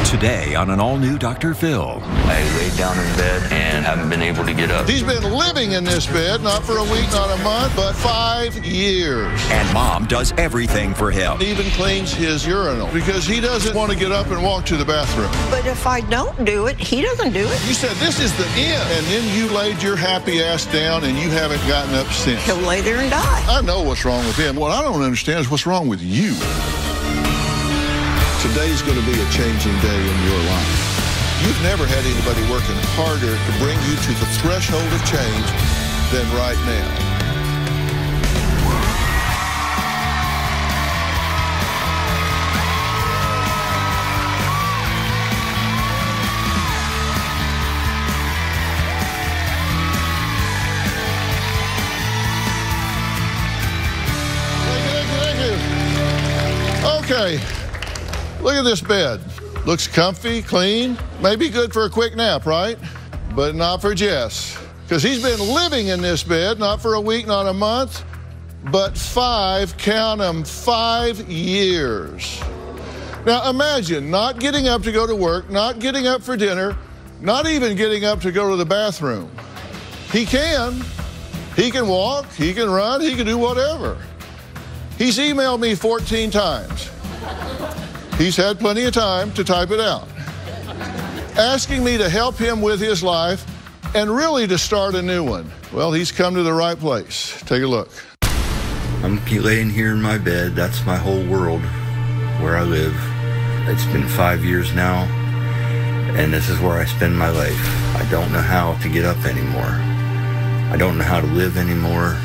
Today on an all-new Dr. Phil. I laid down in bed and haven't been able to get up. He's been living in this bed, not for a week, not a month, but 5 years. And Mom does everything for him. He even cleans his urinal because he doesn't want to get up and walk to the bathroom. But if I don't do it, he doesn't do it. You said this is the end, and then you laid your happy ass down and you haven't gotten up since. He'll lay there and die. I know what's wrong with him. What I don't understand is what's wrong with you. Today's going to be a changing day in your life. You've never had anybody working harder to bring you to the threshold of change than right now. Thank you. Okay. Look at this bed. Looks comfy, clean, maybe good for a quick nap, right? But not for Jess, because he's been living in this bed, not for a week, not a month, but 5, count them, 5 years. Now imagine not getting up to go to work, not getting up for dinner, not even getting up to go to the bathroom. He can walk, he can run, he can do whatever. He's emailed me 14 times. He's had plenty of time to type it out, asking me to help him with his life and really to start a new one. Well, he's come to the right place. Take a look. I'm laying here in my bed. That's my whole world, where I live. It's been 5 years now, and this is where I spend my life. I don't know how to get up anymore. I don't know how to live anymore.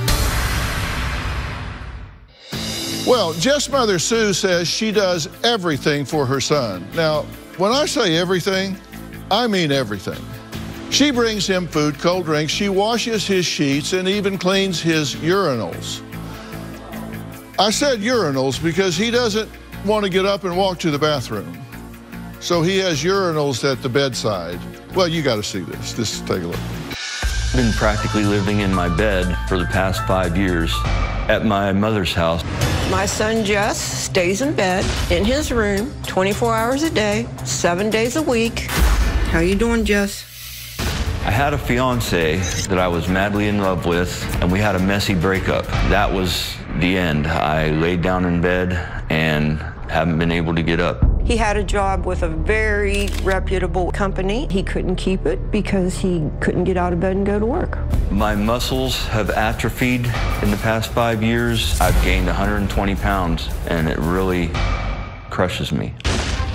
Well, Jess' mother, Sue, says she does everything for her son. Now, when I say everything, I mean everything. She brings him food, cold drinks, she washes his sheets, and even cleans his urinals. I said urinals because he doesn't want to get up and walk to the bathroom. So he has urinals at the bedside. Well, you got to see this. Just take a look. I've been practically living in my bed for the past 5 years at my mother's house. My son Jess stays in bed in his room 24 hours a day, 7 days a week. How you doing, Jess? I had a fiance that I was madly in love with, and we had a messy breakup. That was the end. I laid down in bed and haven't been able to get up. He had a job with a very reputable company. He couldn't keep it because he couldn't get out of bed and go to work. My muscles have atrophied in the past 5 years. I've gained 120 pounds, and it really crushes me.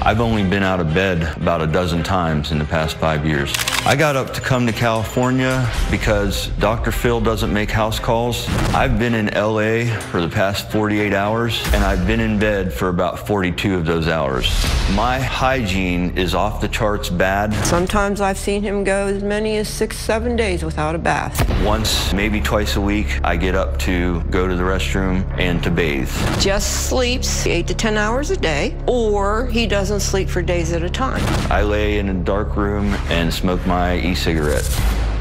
I've only been out of bed about a dozen times in the past 5 years. I got up to come to California because Dr. Phil doesn't make house calls. I've been in LA for the past 48 hours, and I've been in bed for about 42 of those hours. My hygiene is off the charts bad. Sometimes I've seen him go as many as 6, 7 days without a bath. Once, maybe twice a week, I get up to go to the restroom and to bathe. Jess sleeps 8 to 10 hours a day, or he doesn't sleep for days at a time. I lay in a dark room and smoke my e-cigarette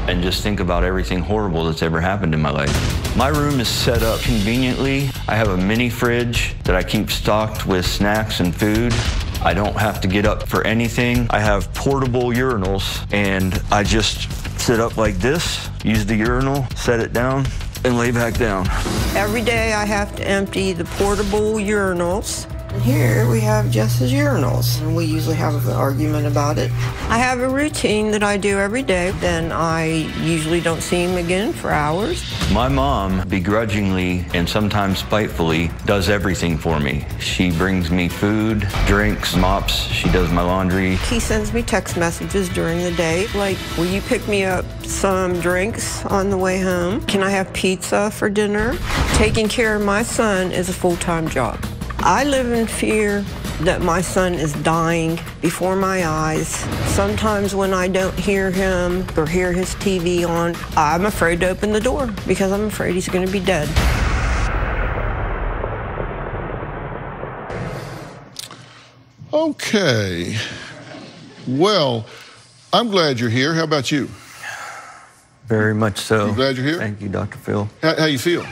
and just think about everything horrible that's ever happened in my life. My room is set up conveniently. I have a mini fridge that I keep stocked with snacks and food. I don't have to get up for anything. I have portable urinals, and I just sit up like this, use the urinal, set it down, and lay back down. Every day I have to empty the portable urinals. And here we have Jess's urinals, and we usually have an argument about it. I have a routine that I do every day, then I usually don't see him again for hours. My mom, begrudgingly and sometimes spitefully, does everything for me. She brings me food, drinks, mops, she does my laundry. He sends me text messages during the day, like, will you pick me up some drinks on the way home? Can I have pizza for dinner? Taking care of my son is a full-time job. I live in fear that my son is dying before my eyes. Sometimes when I don't hear him or hear his TV on, I'm afraid to open the door because I'm afraid he's going to be dead. Okay. Well, I'm glad you're here. How about you? Very much so. You glad you're here? Thank you, Dr. Phil. How you feel?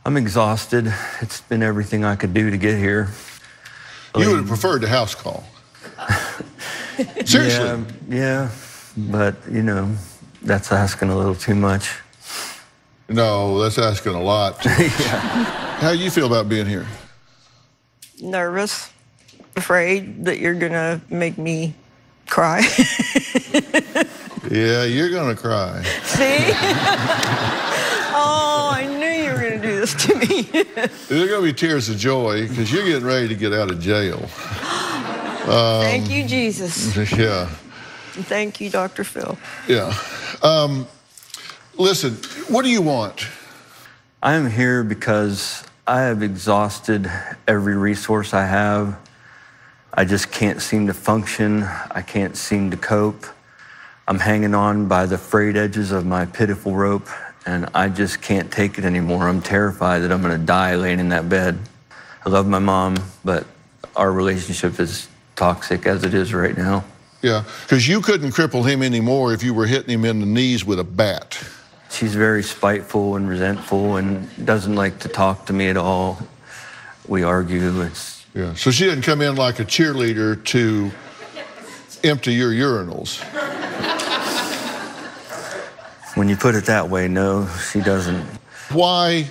I'm exhausted. It's been everything I could do to get here. You would have preferred the house call. Seriously. Yeah, but, you know, that's asking a little too much. No, that's asking a lot. How do you feel about being here? Nervous, afraid that you're gonna make me cry. Yeah, you're gonna cry. See? Oh, I knew you were gonna do this to me. There are gonna be tears of joy because you're getting ready to get out of jail. Thank you, Jesus. Yeah. Thank you, Dr. Phil. Yeah. Listen, what do you want? I am here because I have exhausted every resource I have. I just can't seem to function. I can't seem to cope. I'm hanging on by the frayed edges of my pitiful rope, and I just can't take it anymore. I'm terrified that I'm gonna die laying in that bed. I love my mom, but our relationship is toxic as it is right now. Yeah, because you couldn't cripple him anymore if you were hitting him in the knees with a bat. She's very spiteful and resentful and doesn't like to talk to me at all. We argue. Yeah, so she didn't come in like a cheerleader to empty your urinals. When you put it that way, no, she doesn't. Why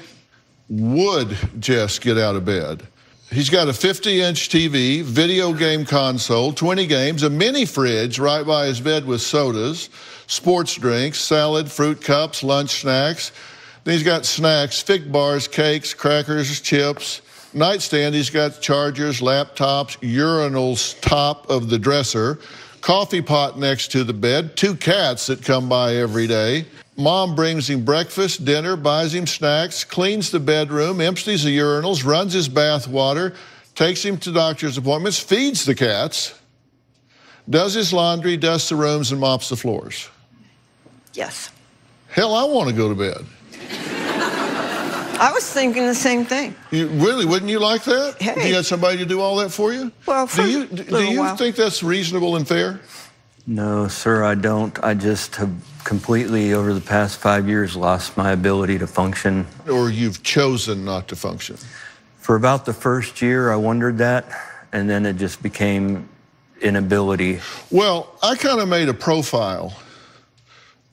would Jess get out of bed? He's got a 50-inch TV, video game console, 20 games, a mini fridge right by his bed with sodas, sports drinks, salad, fruit cups, lunch snacks. Then he's got snacks, fig bars, cakes, crackers, chips. Nightstand, he's got chargers, laptops, urinals top of the dresser, coffee pot next to the bed, 2 cats that come by every day. Mom brings him breakfast, dinner, buys him snacks, cleans the bedroom, empties the urinals, runs his bath water, takes him to doctor's appointments, feeds the cats, does his laundry, dusts the rooms, and mops the floors. Yes. Hell, I want to go to bed. I was thinking the same thing. You really, wouldn't you like that? Hey. If you had somebody to do all that for you? Well, for do you a little while. think that's reasonable and fair? No, sir, I don't. I just have completely, over the past 5 years, lost my ability to function. Or you've chosen not to function? For about the first year, I wondered that, and then it just became inability. Well, I kind of made a profile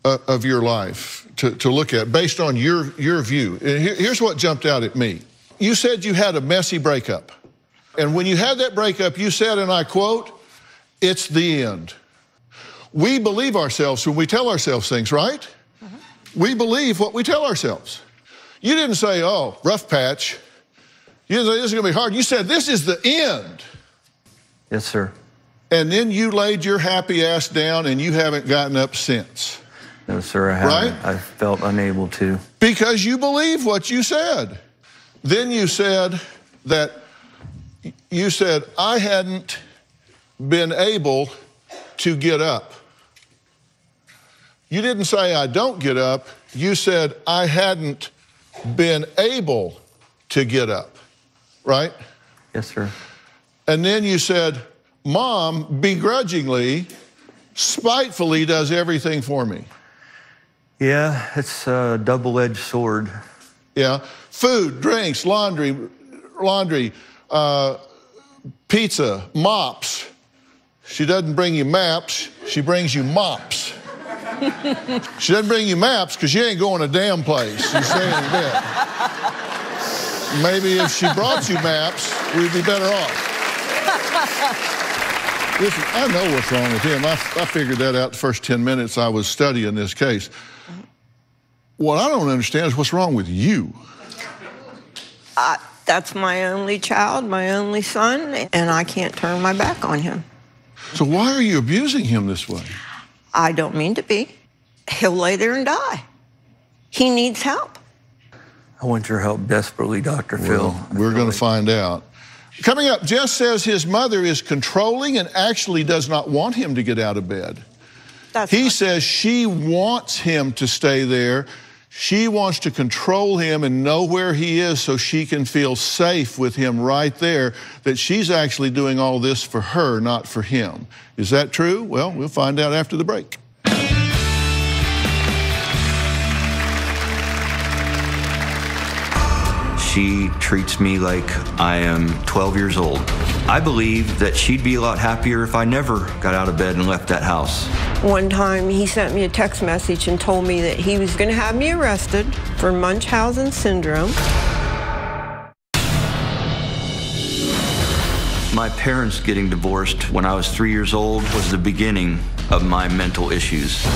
of your life to look at based on your view. And here's what jumped out at me. You said you had a messy breakup. And when you had that breakup, you said, and I quote, "It's the end." We believe ourselves when we tell ourselves things, right? Mm-hmm. We believe what we tell ourselves. You didn't say, oh, rough patch. You didn't say, this is gonna be hard. You said, this is the end. Yes, sir. And then you laid your happy ass down and you haven't gotten up since. No, sir, I haven't. Right? I felt unable to. Because you believe what you said. Then you said that, I hadn't been able to get up. You didn't say I don't get up. You said I hadn't been able to get up, right? Yes, sir. And then you said, Mom begrudgingly, spitefully does everything for me. Yeah, it's a double-edged sword. Yeah, food, drinks, laundry, pizza, mops. She doesn't bring you maps, she brings you mops. She doesn't bring you maps because you ain't going a damn place. You're staying in bed. Maybe if she brought you maps, we'd be better off. Listen, I know what's wrong with him. I figured that out the first 10 minutes I was studying this case. What I don't understand is what's wrong with you. That's my only child, my only son, and I can't turn my back on him. So why are you abusing him this way? I don't mean to be. He'll lay there and die. He needs help. I want your help desperately, Dr. Phil. We're going to find out. Coming up, Jess says his mother is controlling and actually does not want him to get out of bed. He says she wants him to stay there. She wants to control him and know where he is so she can feel safe with him right there, that she's actually doing all this for her, not for him. Is that true? Well, we'll find out after the break. She treats me like I am 12 years old. I believe that she'd be a lot happier if I never got out of bed and left that house. One time he sent me a text message and told me that he was going to have me arrested for Munchausen syndrome. My parents getting divorced when I was 3 years old was the beginning of my mental issues.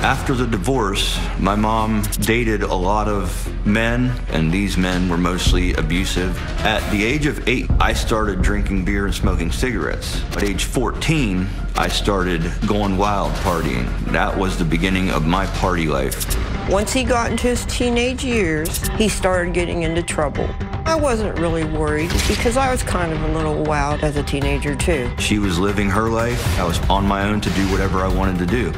After the divorce, my mom dated a lot of men, and these men were mostly abusive. At the age of 8, I started drinking beer and smoking cigarettes. At age 14, I started going wild partying. That was the beginning of my party life. Once he got into his teenage years, he started getting into trouble. I wasn't really worried because I was kind of a little wild as a teenager too. She was living her life. I was on my own to do whatever I wanted to do.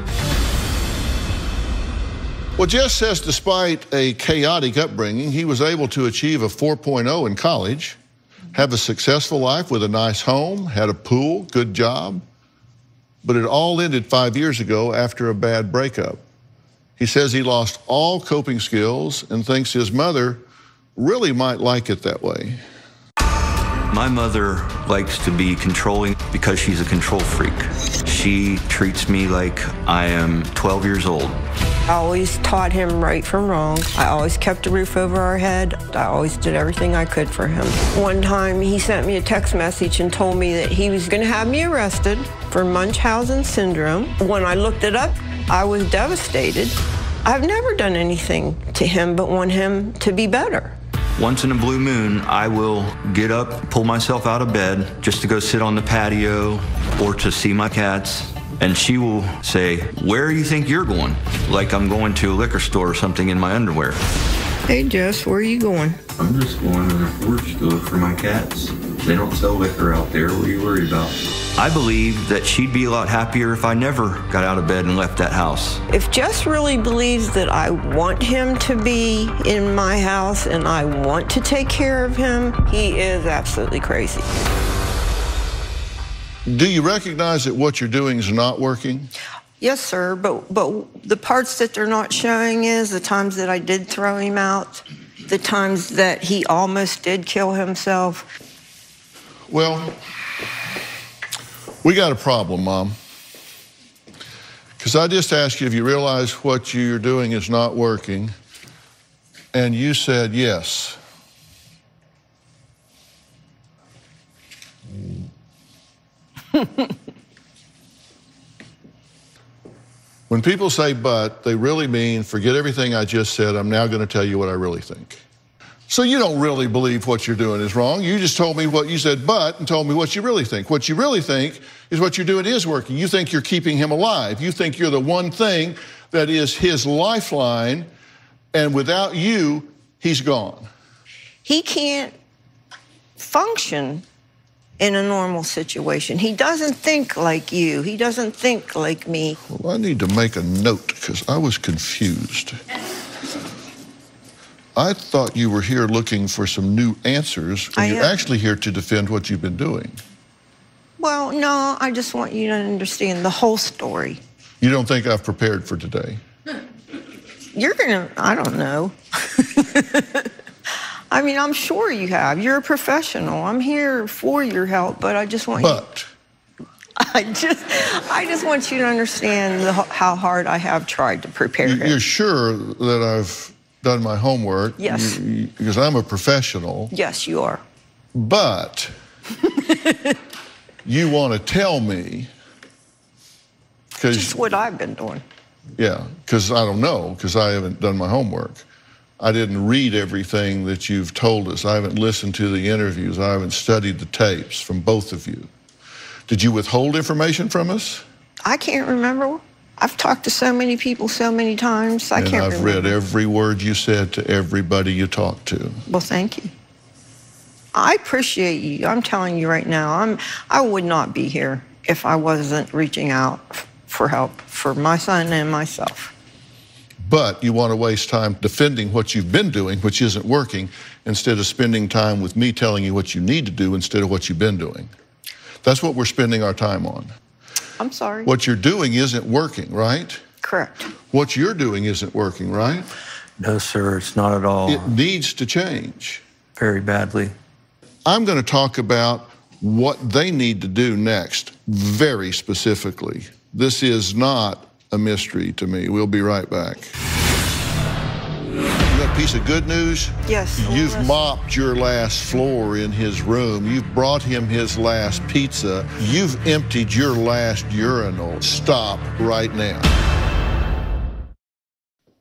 Well, Jess says despite a chaotic upbringing, he was able to achieve a 4.0 in college, have a successful life with a nice home, had a pool, good job. But it all ended 5 years ago after a bad breakup. He says he lost all coping skills and thinks his mother really might like it that way. My mother likes to be controlling because she's a control freak. She treats me like I am 12 years old. I always taught him right from wrong. I always kept a roof over our head. I always did everything I could for him. One time he sent me a text message and told me that he was going to have me arrested for Munchausen syndrome. When I looked it up, I was devastated. I've never done anything to him but want him to be better. Once in a blue moon, I will get up, pull myself out of bed just to go sit on the patio or to see my cats. And she will say, "Where do you think you're going?" Like I'm going to a liquor store or something in my underwear. Hey, Jess, where are you going? I'm just going to the porch to look for my cats. They don't sell liquor out there. What are you worried about? I believe that she'd be a lot happier if I never got out of bed and left that house. If Jess really believes that I want him to be in my house and I want to take care of him, he is absolutely crazy. Do you recognize that what you're doing is not working? Yes, sir, but the parts that they're not showing is the times that I did throw him out, the times that he almost did kill himself. Well, we got a problem, Mom. Because I just asked you if you realize what you're doing is not working, and you said yes. When people say but, they really mean forget everything I just said, I'm now going to tell you what I really think. So you don't really believe what you're doing is wrong. You just told me what you said but and told me what you really think. What you really think is what you're doing is working. You think you're keeping him alive. You think you're the one thing that is his lifeline, and without you, he's gone. He can't function in a normal situation. He doesn't think like you. He doesn't think like me. Well, I need to make a note because I was confused. I thought you were here looking for some new answers, and you're actually here to defend what you've been doing. Well, no, I just want you to understand the whole story. You don't think I've prepared for today? You're gonna, I don't know. I mean, I'm sure you have. You're a professional. I'm here for your help, but I just want I just want you to understand how hard I have tried to prepare him. You're sure that I've done my homework? Yes. Because I'm a professional. Yes, you are. But you want to tell me. Just what I've been doing. Yeah, because I don't know, because I haven't done my homework. I didn't read everything that you've told us. I haven't listened to the interviews. I haven't studied the tapes from both of you. Did you withhold information from us? I can't remember. I've talked to so many people so many times, I can't remember. And I've read every word you said to everybody you talked to. Well, thank you. I appreciate you. I'm telling you right now, I would not be here if I wasn't reaching out for help for my son and myself. But you want to waste time defending what you've been doing, which isn't working, instead of spending time with me telling you what you need to do instead of what you've been doing. That's what we're spending our time on. I'm sorry. What you're doing isn't working, right? Correct. What you're doing isn't working, right? No, sir, it's not at all. It needs to change. very badly. I'm going to talk about what they need to do next, very specifically. This is not a mystery to me. We'll be right back. You got a piece of good news? Yes. You've mopped your last floor in his room. You've brought him his last pizza. You've emptied your last urinal. Stop right now.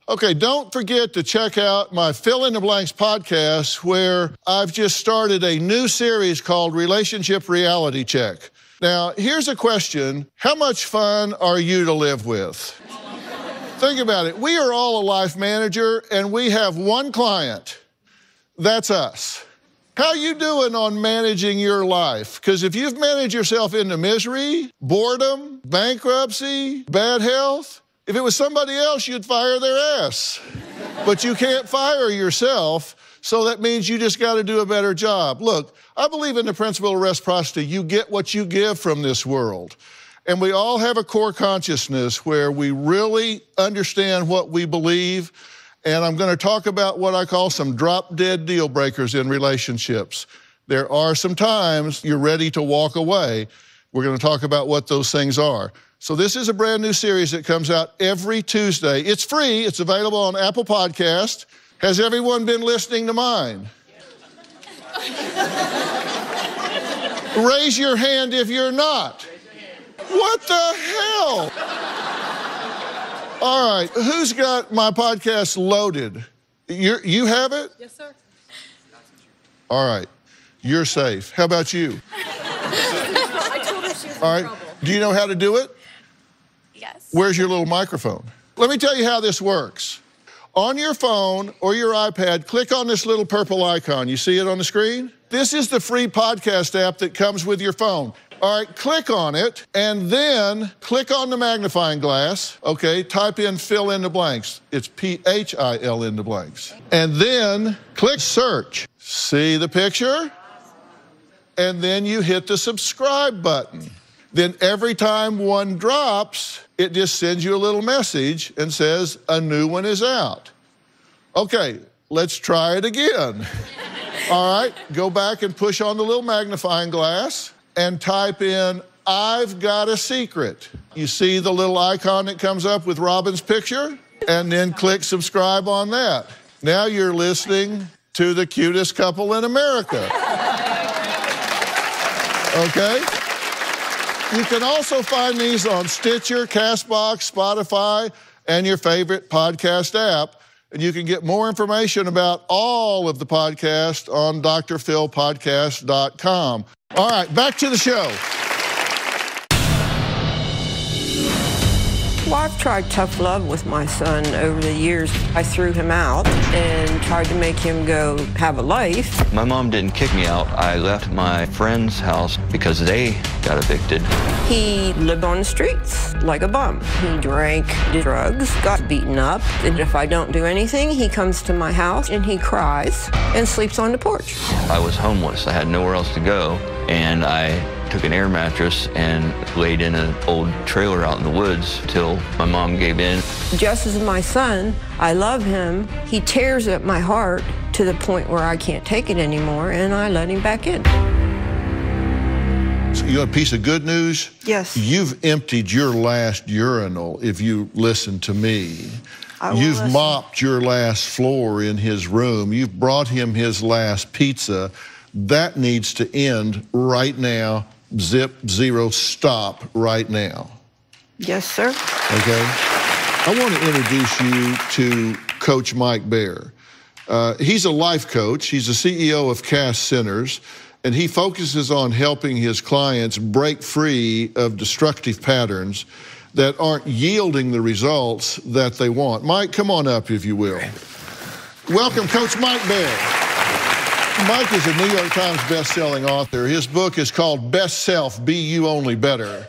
Okay, don't forget to check out my Fill in the Blanks podcast, where I've just started a new series called Relationship Reality Check. Now, here's a question. How much fun are you to live with? Think about it. We are all a life manager, and we have one client. That's us. How you doing on managing your life? Because if you've managed yourself into misery, boredom, bankruptcy, bad health, if it was somebody else, you'd fire their ass. But you can't fire yourself, so that means you just got to do a better job. Look, I believe in the principle of reciprocity. You get what you give from this world. And we all have a core consciousness where we really understand what we believe. And I'm going to talk about what I call some drop-dead deal breakers in relationships. There are some times you're ready to walk away. We're going to talk about what those things are. So this is a brand new series that comes out every Tuesday. It's free. It's available on Apple Podcast. Has everyone been listening to mine? Raise your hand if you're not. What the hell? All right, who's got my podcast loaded? You have it? Yes, sir. All right, you're safe. How about you? I told her she was in All right, trouble. do you know how to do it? Yes. Where's your little microphone? Let me tell you how this works. On your phone or your iPad, click on this little purple icon. You see it on the screen? This is the free podcast app that comes with your phone. All right, click on it, and then click on the magnifying glass. Okay, type in fill in the blanks. It's P-H-I-L in the blanks. And then click search. See the picture? And then you hit the subscribe button. Then every time one drops, it just sends you a little message and says, a new one is out. Okay, let's try it again. All right, go back and push on the little magnifying glass and type in, I've got a secret. You see the little icon that comes up with Robin's picture? And then click subscribe on that. Now you're listening to the cutest couple in America. Okay? You can also find these on Stitcher, Castbox, Spotify, and your favorite podcast app. And you can get more information about all of the podcasts on drphilpodcast.com. All right, back to the show. Well, I've tried tough love with my son over the years. I threw him out and tried to make him go have a life. My mom didn't kick me out. I left my friend's house because they got evicted. He lived on the streets like a bum. He drank, did drugs, got beaten up. And if I don't do anything, he comes to my house and he cries and sleeps on the porch. I was homeless. I had nowhere else to go, and I took an air mattress and laid in an old trailer out in the woods till my mom gave in. Just as my son, I love him. He tears at my heart to the point where I can't take it anymore, and I let him back in. So you got a piece of good news? Yes. You've emptied your last urinal, if you listen to me. You've listen. mopped your last floor in his room. You've brought him his last pizza. That needs to end right now. Zip, zero, stop right now. Yes, sir. Okay? I want to introduce you to Coach Mike Baer. He's a life coach. He's the CEO of Cast Centers, and he focuses on helping his clients break free of destructive patterns that aren't yielding the results that they want. Mike, come on up, if you will. Welcome, Coach Mike Baer. Mike is a New York Times best-selling author. His book is called Best Self, Be You Only Better.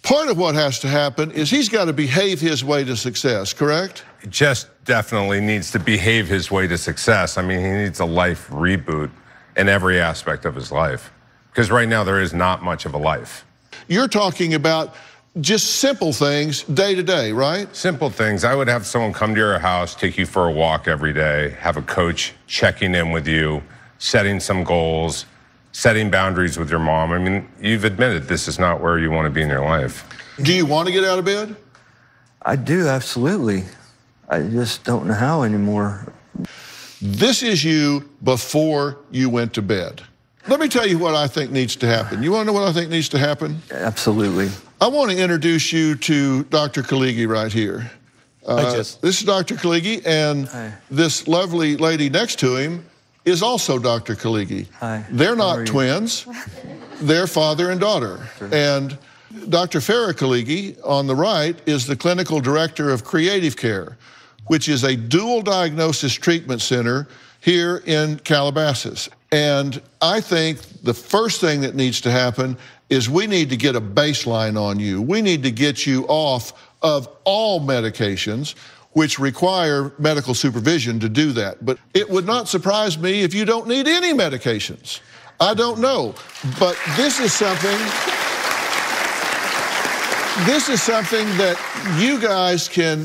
Part of what has to happen is he's got to behave his way to success, correct? He just definitely needs to behave his way to success. I mean, he needs a life reboot in every aspect of his life. Because right now there is not much of a life. You're talking about just simple things day to day, right? Simple things. I would have someone come to your house, take you for a walk every day, have a coach checking in with you, setting some goals, setting boundaries with your mom. I mean, you've admitted this is not where you want to be in your life. Do you want to get out of bed? I do, absolutely. I just don't know how anymore. This is you before you went to bed. Let me tell you what I think needs to happen. You want to know what I think needs to happen? Absolutely. I want to introduce you to Dr. Kaligi right here. This is Dr. Kaligi, and this lovely lady next to him is also Dr. Kaligi. Hi. They're not twins. They're father and daughter. Sure. And Dr. Farah Kaligi on the right is the clinical director of Creative Care, which is a dual diagnosis treatment center here in Calabasas. And I think the first thing that needs to happen is we need to get a baseline on you. We need to get you off of all medications, which require medical supervision to do that. But it would not surprise me if you don't need any medications. I don't know, but this is something that you guys can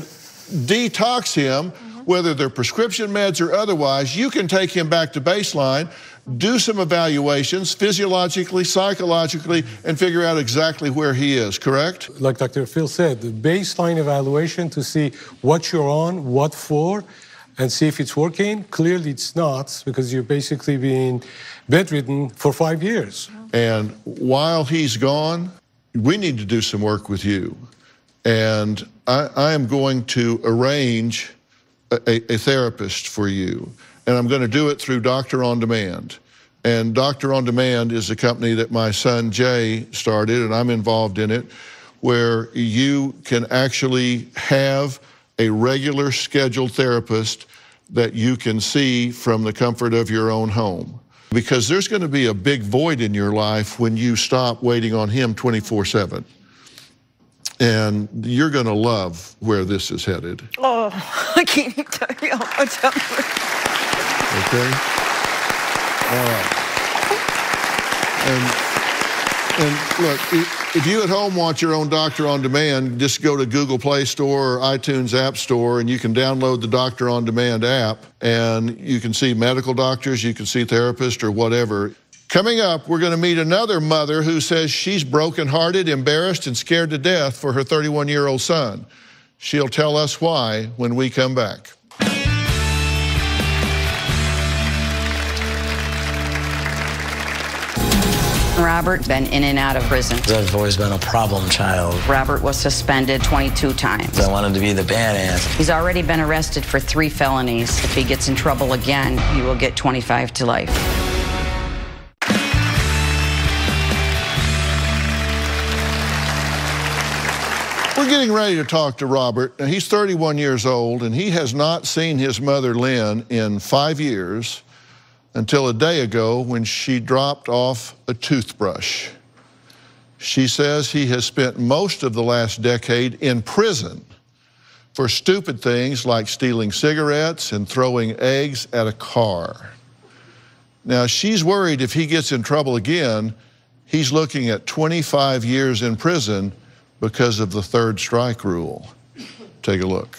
detox him, whether they're prescription meds or otherwise. You can take him back to baseline, do some evaluations physiologically, psychologically, and figure out exactly where he is, correct? Like Dr. Phil said, the baseline evaluation to see what you're on, what for, and see if it's working. Clearly it's not, because you're basically being bedridden for 5 years. And while he's gone, we need to do some work with you. And I am going to arrange a therapist for you. And I'm going to do it through Doctor On Demand. And Doctor On Demand is a company that my son Jay started, and I'm involved in it, where you can actually have a regular scheduled therapist that you can see from the comfort of your own home. Because there's going to be a big void in your life when you stop waiting on him 24/7. And you're going to love where this is headed. Oh, I can't even tell you how much I'm... Okay? All right. And look, if you at home want your own Doctor On Demand, just go to Google Play Store or iTunes App Store, and you can download the Doctor On Demand app, and you can see medical doctors, you can see therapists or whatever. Coming up, we're going to meet another mother who says she's brokenhearted, embarrassed, and scared to death for her 31-year-old son. She'll tell us why when we come back. Robert been in and out of prison. I've always been a problem child. Robert was suspended 22 times. I wanted to be the badass. He's already been arrested for 3 felonies. If he gets in trouble again, he will get 25 to life. We're getting ready to talk to Robert. Now, he's 31 years old, and he has not seen his mother, Lynn, in 5 years until a day ago when she dropped off a toothbrush. She says he has spent most of the last decade in prison for stupid things like stealing cigarettes and throwing eggs at a car. Now, she's worried if he gets in trouble again, he's looking at 25 years in prison because of the 3rd strike rule. Take a look.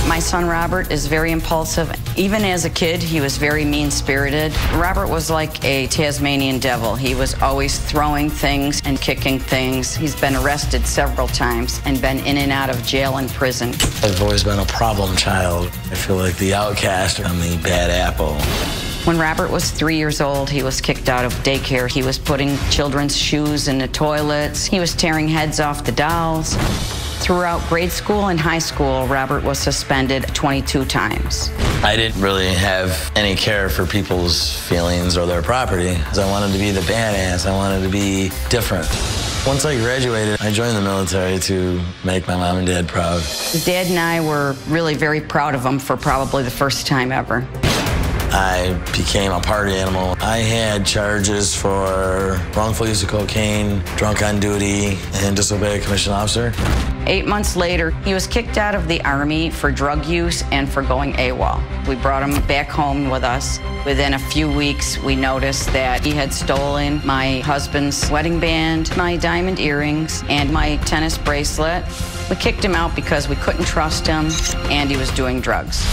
My son Robert is very impulsive. Even as a kid, he was very mean-spirited. Robert was like a Tasmanian devil. He was always throwing things and kicking things. He's been arrested several times and been in and out of jail and prison. I've always been a problem child. I feel like the outcast. I'm the bad apple. When Robert was 3 years old, he was kicked out of daycare. He was putting children's shoes in the toilets. He was tearing heads off the dolls. Throughout grade school and high school, Robert was suspended 22 times. I didn't really have any care for people's feelings or their property. I wanted to be the badass. I wanted to be different. Once I graduated, I joined the military to make my mom and dad proud. Dad and I were really very proud of him for probably the first time ever. I became a party animal. I had charges for wrongful use of cocaine, drunk on duty, and disobey a commissioned officer. 8 months later, he was kicked out of the Army for drug use and for going AWOL. We brought him back home with us. Within a few weeks, we noticed that he had stolen my husband's wedding band, my diamond earrings, and my tennis bracelet. We kicked him out because we couldn't trust him, and he was doing drugs.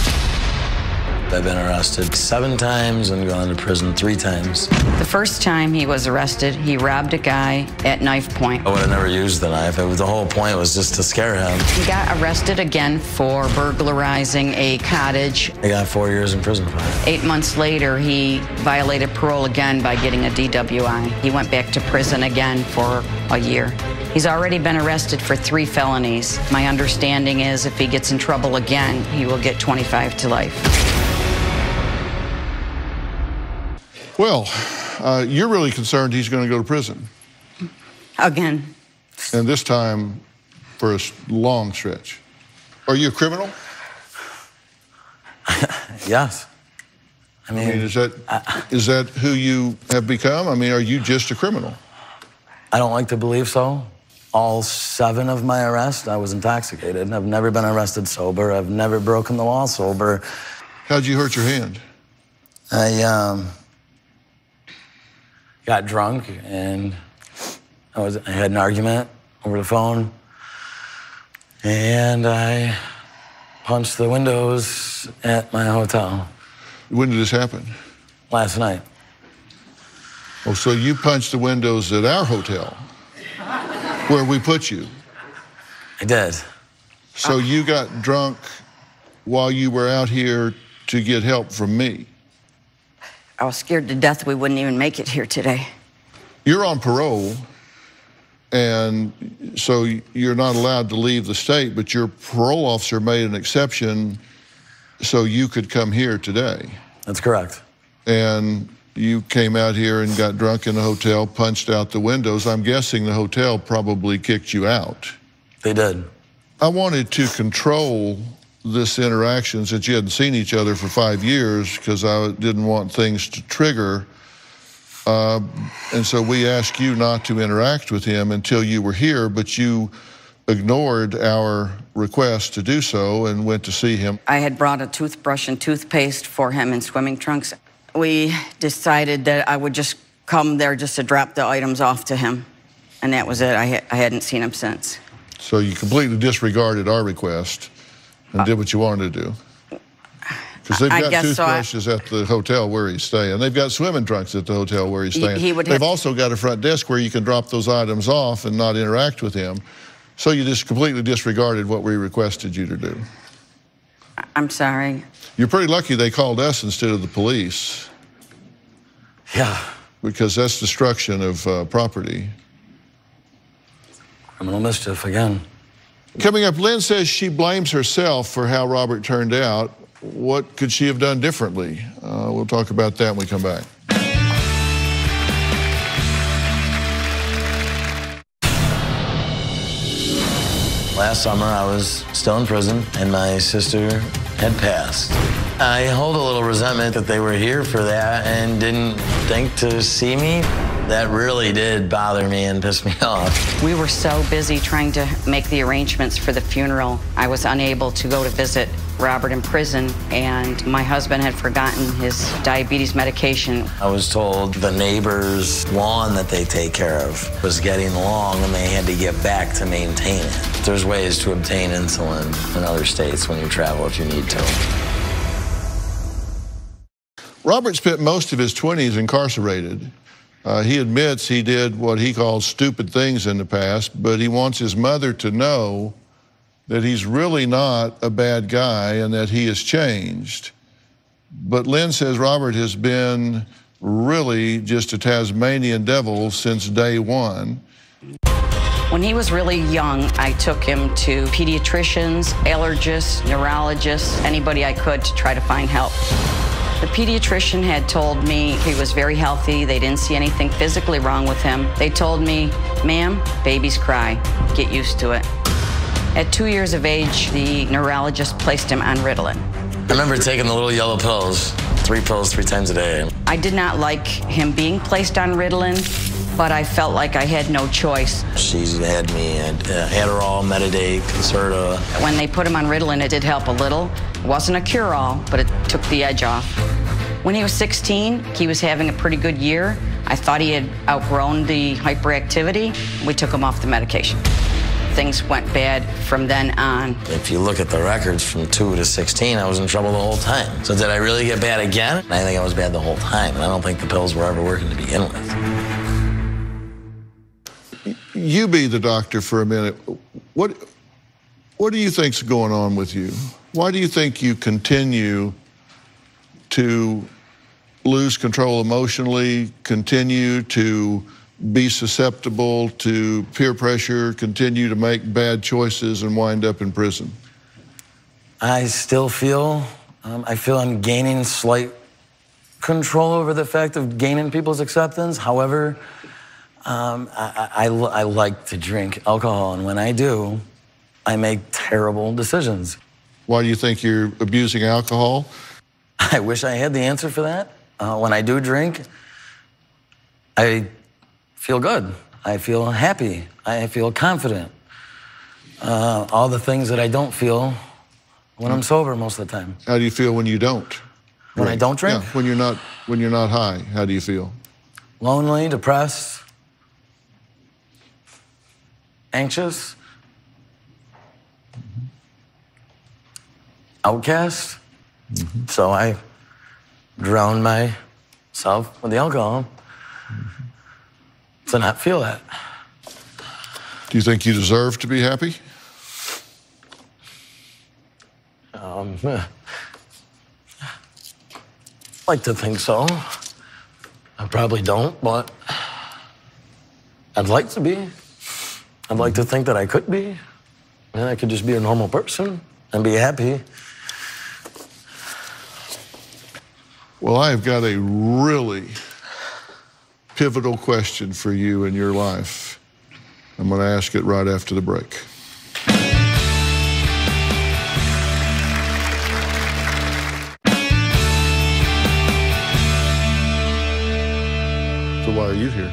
I've been arrested 7 times and gone to prison 3 times. The first time he was arrested, he robbed a guy at knife point. I would have never used the knife. The whole point was just to scare him. He got arrested again for burglarizing a cottage. I got 4 years in prison for it. 8 months later, he violated parole again by getting a DWI. He went back to prison again for a year. He's already been arrested for 3 felonies. My understanding is if he gets in trouble again, he will get 25 to life. Well, you're really concerned he's going to go to prison. Again. And this time for a long stretch. Are you a criminal? Yes. I mean, is that who you have become? I mean, are you just a criminal? I don't like to believe so. All 7 of my arrests, I was intoxicated. I've never been arrested sober. I've never broken the law sober. How'd you hurt your hand? I got drunk and I had an argument over the phone, and I punched the windows at my hotel. When did this happen? Last night. Oh, so you punched the windows at our hotel, where we put you? I did. So you got drunk while you were out here to get help from me? I was scared to death we wouldn't even make it here today. You're on parole, and so you're not allowed to leave the state, but your parole officer made an exception so you could come here today. That's correct. And you came out here and got drunk in the hotel, punched out the windows. I'm guessing the hotel probably kicked you out. They did. I wanted to control this interaction since you hadn't seen each other for 5 years because I didn't want things to trigger. And so we asked you not to interact with him until you were here, but you ignored our request to do so and went to see him. I had brought a toothbrush and toothpaste for him in swimming trunks. We decided that I would just come there just to drop the items off to him. And that was it. I hadn't seen him since. So you completely disregarded our request and did what you wanted to do. Because they've got toothbrushes at the hotel where he's staying. They've got swimming trunks at the hotel where he's staying. They've also got a front desk where you can drop those items off and not interact with him. So you just completely disregarded what we requested you to do. I'm sorry. You're pretty lucky they called us instead of the police. Yeah. Because that's destruction of property. Criminal mischief again. Coming up, Lynn says she blames herself for how Robert turned out. What could she have done differently? We'll talk about that when we come back. Last summer, I was still in prison, and my sister had passed. I hold a little resentment that they were here for that and didn't think to see me. That really did bother me and piss me off. We were so busy trying to make the arrangements for the funeral, I was unable to go to visit Robert in prison, and my husband had forgotten his diabetes medication. I was told the neighbor's lawn that they take care of was getting long and they had to get back to maintain it. There's ways to obtain insulin in other states when you travel if you need to. Robert spent most of his 20s incarcerated. He admits he did what he calls stupid things in the past, but he wants his mother to know that he's really not a bad guy and that he has changed. But Lynn says Robert has been really just a Tasmanian devil since day one. When he was really young, I took him to pediatricians, allergists, neurologists, anybody I could to try to find help. The pediatrician had told me he was very healthy. They didn't see anything physically wrong with him. They told me, ma'am, babies cry. Get used to it. At 2 years of age, the neurologist placed him on Ritalin. I remember taking the little yellow pills, 3 pills 3 times a day. I did not like him being placed on Ritalin, but I felt like I had no choice. She had me at Adderall, Metadate, Concerta. When they put him on Ritalin, it did help a little. It wasn't a cure-all, but it took the edge off. When he was 16, he was having a pretty good year. I thought he had outgrown the hyperactivity. We took him off the medication. things went bad from then on. If you look at the records from 2 to 16, I was in trouble the whole time. So did I really get bad again? I think I was bad the whole time, and I don't think the pills were ever working to begin with. You be the doctor for a minute. What do you think's going on with you? Why do you think you continue to lose control emotionally, continue to be susceptible to peer pressure, continue to make bad choices and wind up in prison? I still feel, I'm gaining slight control over the fact of gaining people's acceptance. However, I like to drink alcohol, and when I do, I make terrible decisions. Why do you think you're abusing alcohol? I wish I had the answer for that. When I do drink, I feel good. I feel happy. I feel confident. All the things that I don't feel when I'm sober most of the time. How do you feel when you don't? When I don't drink? Yeah, when you're not high, how do you feel? Lonely, depressed, anxious, outcast. So I drown myself with the alcohol to not feel that. Do you think you deserve to be happy? Like to think so. I probably don't, but I'd like to be. I'd like to think that I could be. And I could just be a normal person and be happy. Well, I've got a really pivotal question for you in your life. I'm going to ask it right after the break. So why are you here?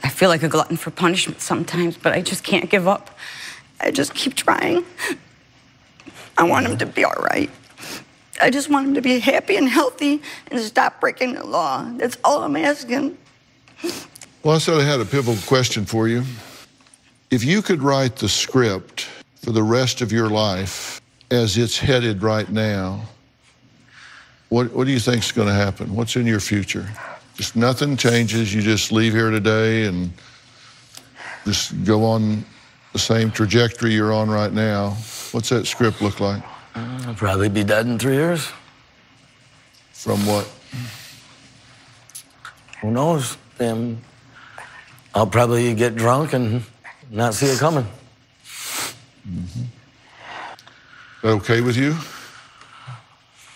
I feel like a glutton for punishment sometimes, but I just can't give up. I just keep trying. I want him to be all right. I just want him to be happy and healthy and stop breaking the law. That's all I'm asking. Well, I said I had a pivotal question for you. If you could write the script for the rest of your life as it's headed right now, what do you think's going to happen? What's in your future? Just nothing changes. You just leave here today and just go on the same trajectory you're on right now. What's that script look like? I'll probably be dead in 3 years. From what? Who knows? I'll probably get drunk and not see it coming. Is that okay with you?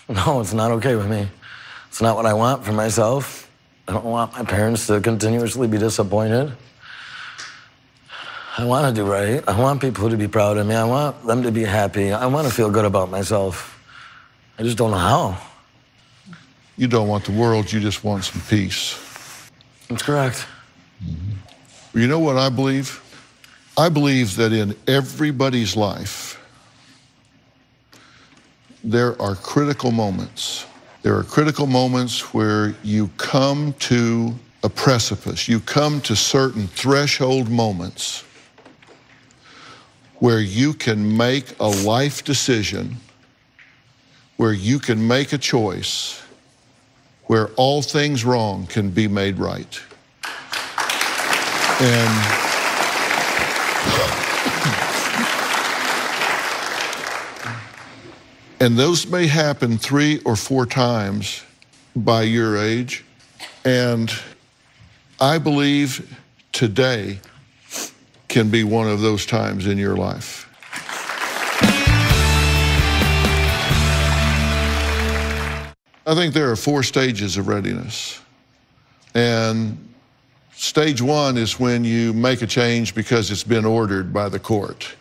No, it's not okay with me. It's not what I want for myself. I don't want my parents to continuously be disappointed. I want to do right. I want people to be proud of me. I want them to be happy. I want to feel good about myself. I just don't know how. You don't want the world, you just want some peace. That's correct. You know what I believe? I believe that in everybody's life, there are critical moments. There are critical moments where you come to a precipice. You come to certain threshold moments where you can make a life decision, where you can make a choice, where all things wrong can be made right. And those may happen 3 or 4 times by your age. And I believe today can be one of those times in your life. I think there are 4 stages of readiness. And stage 1 is when you make a change because it's been ordered by the court.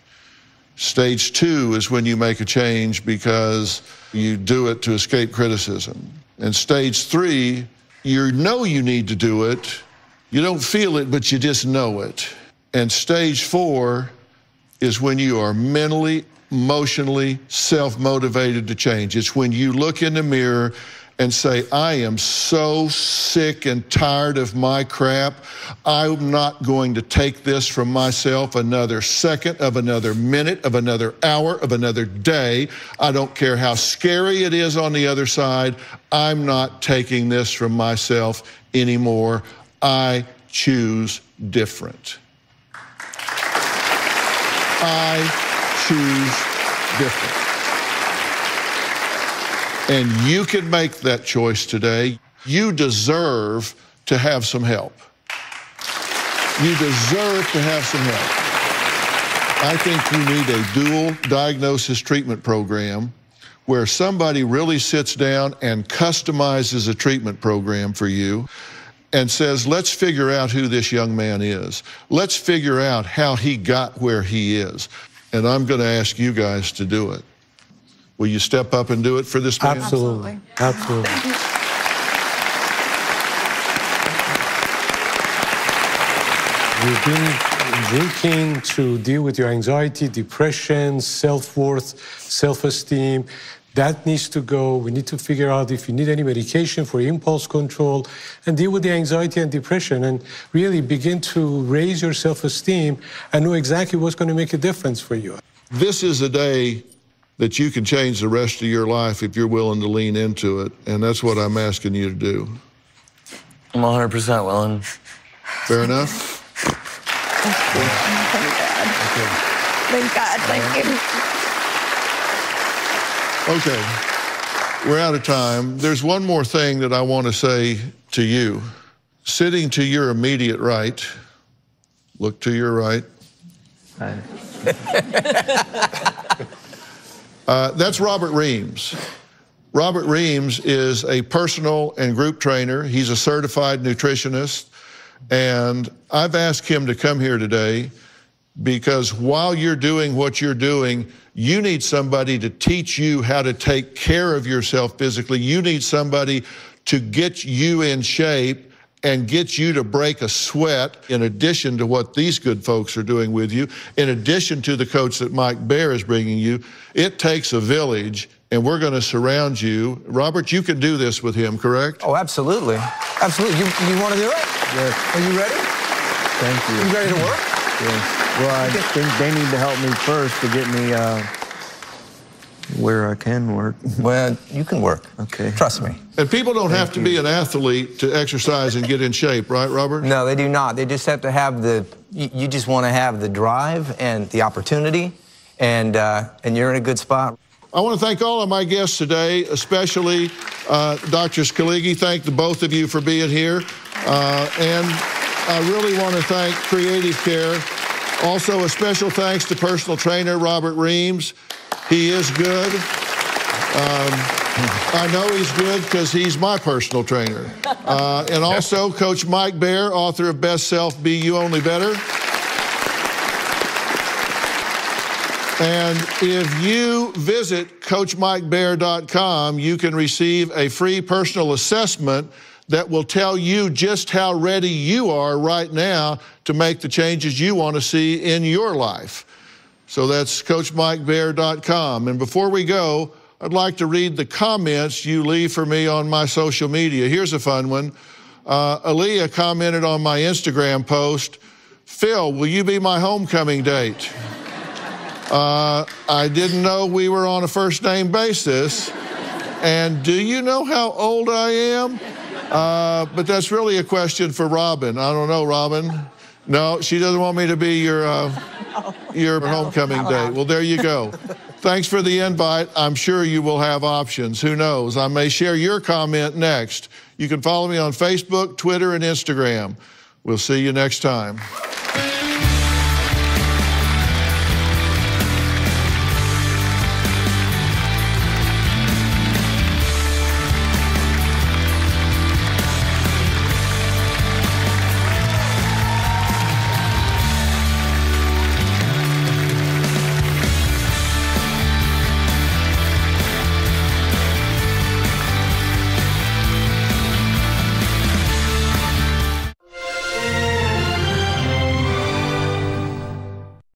Stage 2 is when you make a change because you do it to escape criticism. And stage 3, you know you need to do it. You don't feel it, but you just know it. And stage 4 is when you are mentally, emotionally, self-motivated to change. It's when you look in the mirror and say, I am so sick and tired of my crap. I'm not going to take this from myself another second, of another minute, of another hour, of another day. I don't care how scary it is on the other side. I'm not taking this from myself anymore. I choose different. I choose different. And you can make that choice today. You deserve to have some help. You deserve to have some help. I think you need a dual diagnosis treatment program where somebody really sits down and customizes a treatment program for you and says, let's figure out who this young man is. Let's figure out how he got where he is. And I'm going to ask you guys to do it. Will you step up and do it for this man? Absolutely. Absolutely. You've been drinking to deal with your anxiety, depression, self-worth, self-esteem. That needs to go. We need to figure out if you need any medication for impulse control and deal with the anxiety and depression and really begin to raise your self-esteem and know exactly what's going to make a difference for you. This is a day that you can change the rest of your life if you're willing to lean into it, and that's what I'm asking you to do. I'm 100% willing. Fair enough? Thank God, thank you. Okay, we're out of time. There's one more thing that I want to say to you. Sitting to your immediate right, look to your right. That's Robert Reams. Robert Reams is a personal and group trainer. He's a certified nutritionist. And I've asked him to come here today because while you're doing what you're doing, you need somebody to teach you how to take care of yourself physically. You need somebody to get you in shape and get you to break a sweat, in addition to what these good folks are doing with you, in addition to the coach that Mike Baer is bringing you. It takes a village, and we're going to surround you. Robert, you can do this with him, correct? Oh, absolutely. Absolutely. You want to do it? Yes. Are you ready? Thank you. You ready to work? Yes. Well, I think they need to help me first to get me where I can work. Well, you can work. Okay. Trust me. And people don't have to be an athlete to exercise and get in shape, right, Robert? No, they do not. They just have to have you just want to have the drive and the opportunity, and you're in a good spot. I want to thank all of my guests today, especially Dr. Scalighi. Thank the both of you for being here. And I really want to thank Creative Care. Also, a special thanks to personal trainer Robert Reams. He is good. I know he's good because he's my personal trainer. And also, Coach Mike Baer, author of Best Self, Be You Only Better. And if you visit CoachMikeBaer.com, you can receive a free personal assessment that will tell you just how ready you are right now to make the changes you want to see in your life. So that's CoachMikeBaer.com. And before we go, I'd like to read the comments you leave for me on my social media. Here's a fun one. Aaliyah commented on my Instagram post, "Phil, will you be my homecoming date?" I didn't know we were on a first name basis. And do you know how old I am? But that's really a question for Robin. I don't know, Robin. No, she doesn't want me to be your homecoming date. Well, there you go. Thanks for the invite. I'm sure you will have options. Who knows? I may share your comment next. You can follow me on Facebook, Twitter, and Instagram. We'll see you next time.